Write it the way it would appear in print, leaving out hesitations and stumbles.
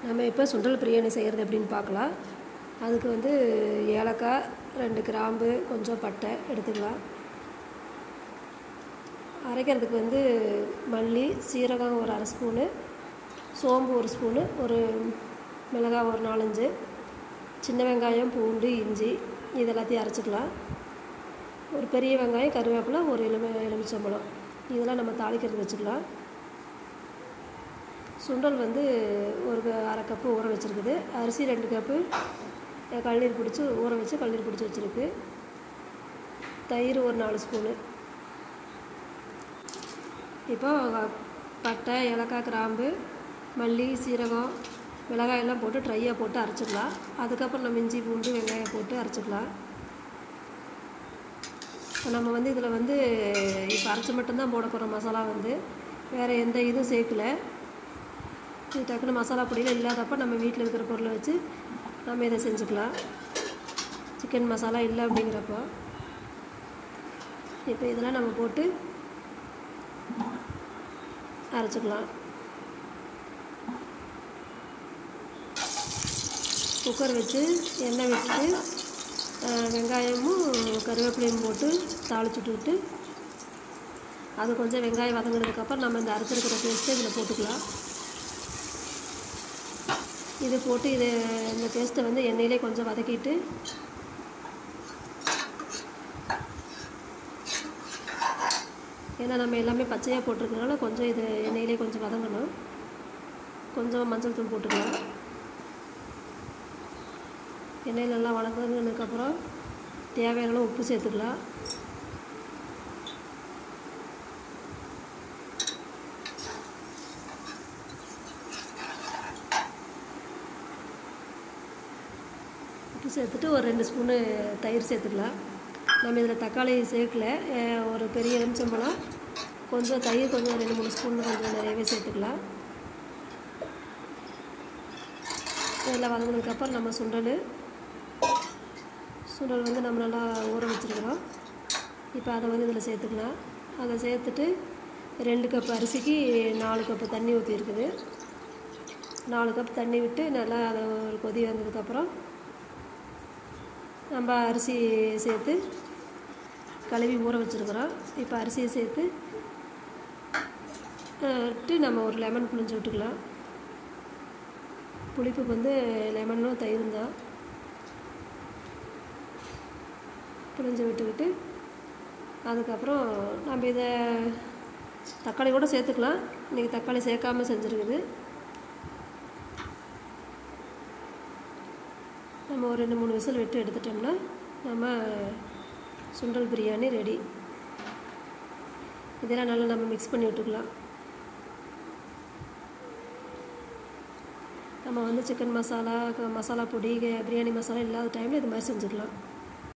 நம்ம இப்போ சுண்டல் பிரியாணி செய்கிறது எப்படின்னு பார்க்கலாம். அதுக்கு வந்து ஏலக்காய், 2 கிராம்பு, கொஞ்சம் பட்டை எடுத்துக்கலாம். அரைக்கிறதுக்கு வந்து மல்லி, சீரகம் ஒரு 1/2 ஸ்பூனு, சோம்பு 1 ஸ்பூனு, ஒரு மிளகாய் ஒரு 4-5, சின்ன வெங்காயம், பூண்டு, இஞ்சி இது எல்லாத்தையும் அரைச்சிக்கலாம். ஒரு பெரிய வெங்காயம், கருவேப்பிலை, ஒரு எலுமிச்சம்பழம் இதெல்லாம் நம்ம தாளிக்கிறதுக்கு வச்சுக்கலாம். சுண்டல் வந்து ஒரு 1/2 கப்பு ஊற வச்சுருக்குது. அரிசி 2 கப்பு கழுநீர் பிடிச்சி ஊற வச்சு கழுநீர் பிடிச்சி வச்சுருக்கு. தயிர் ஒரு 4 ஸ்பூனு. இப்போ பட்டை, ஏலக்காய், கிராம்பு, மல்லி, சீரகம், மிளகாய் எல்லாம் போட்டு ட்ரையாக போட்டு அரைச்சிக்கலாம். அதுக்கப்புறம் நம்ம இஞ்சி, பூண்டு, வெங்காயம் போட்டு அரைச்சிக்கலாம். இப்போ நம்ம வந்து இதில் வந்து இப்போ அரைச்சி மட்டும்தான் போட போகிறோம். மசாலா வந்து வேறு எந்த இதுவும் சேர்க்கல. இது டக்குன்னு மசாலா பொடியில் இல்லாதப்போ நம்ம வீட்டில் இருக்கிற பொருளை வச்சு நம்ம இதை செஞ்சுக்கலாம். சிக்கன் மசாலா இல்லை அப்படிங்கிறப்போ இப்போ இதெல்லாம் நம்ம போட்டு அரைச்சிக்கலாம். குக்கர் வச்சு எண்ணெய் விட்டுட்டு வெங்காயமும் கருவேப்பிலையும் போட்டு தாளிச்சுட்டு அது கொஞ்சம் வெங்காயம் வதங்கினதுக்கப்புறம் நம்ம இந்த அரைச்சிருக்கிற பேஸ்ட்டை இதில் போட்டுக்கலாம். இது போட்டு இந்த பேஸ்ட்டை வந்து எண்ணெயிலே கொஞ்சம் வதக்கிட்டு ஏன்னா நம்ம எல்லாமே பச்சையாக போட்டிருக்கனால கொஞ்சம் இது எண்ணெயிலே கொஞ்சம் வதங்கணும். கொஞ்சம் மஞ்சள் தூள் போட்டுக்கலாம். எண்ணெயில் நல்லா வதங்கினதுக்கப்புறம் தேவையான உப்பு சேர்த்துக்கலாம். உப்பு சேர்த்துட்டு ஒரு 2 ஸ்பூனு தயிர் சேர்த்துக்கலாம். நம்ம இதில் தக்காளி சேர்க்கல. ஒரு பெரிய எலுமிச்சம்பழம், கொஞ்சம் தயிர், கொஞ்சம் 2-3 ஸ்பூன் கொஞ்சம் நிறையவே சேர்த்துக்கலாம். இதெல்லாம் வதங்கினதுக்கப்புறம் நம்ம சுண்டல் வந்து நம்ம நல்லா ஊற வச்சுருக்கிறோம். இப்போ அதை வந்து இதில் சேர்த்துக்கலாம். அதை சேர்த்துட்டு 2 கப் அரிசிக்கு 4 கப்பு தண்ணி ஊற்றிருக்குது. 4 கப் தண்ணி விட்டு நல்லா அதை ஒரு கொதி வந்ததுக்கப்புறம் நம்ம அரிசி சேர்த்து கழுவி ஊற வச்சுருக்குறோம். இப்போ அரிசியை சேர்த்து நம்ம ஒரு லெமன் புழிஞ்சு விட்டுக்கலாம். புளிப்புக்கு வந்து லெமனும் தயிரும் தான். புழிஞ்சு விட்டுக்கிட்டு அதுக்கப்புறம் நம்ம இதை தக்காளி கூட சேர்த்துக்கலாம். இன்றைக்கி தக்காளி சேர்க்காமல் செஞ்சுருக்குது. நம்ம ஒரு 2-3 விசில் விட்டு எடுத்துட்டோம்னா நம்ம சுண்டல் பிரியாணி ரெடி. இதெல்லாம் நல்லா நம்ம மிக்ஸ் பண்ணி விட்டுக்கலாம். நம்ம வந்து சிக்கன் மசாலா பொடி, பிரியாணி மசாலா இல்லாத டைமில் இது மாதிரி செஞ்சுக்கலாம்.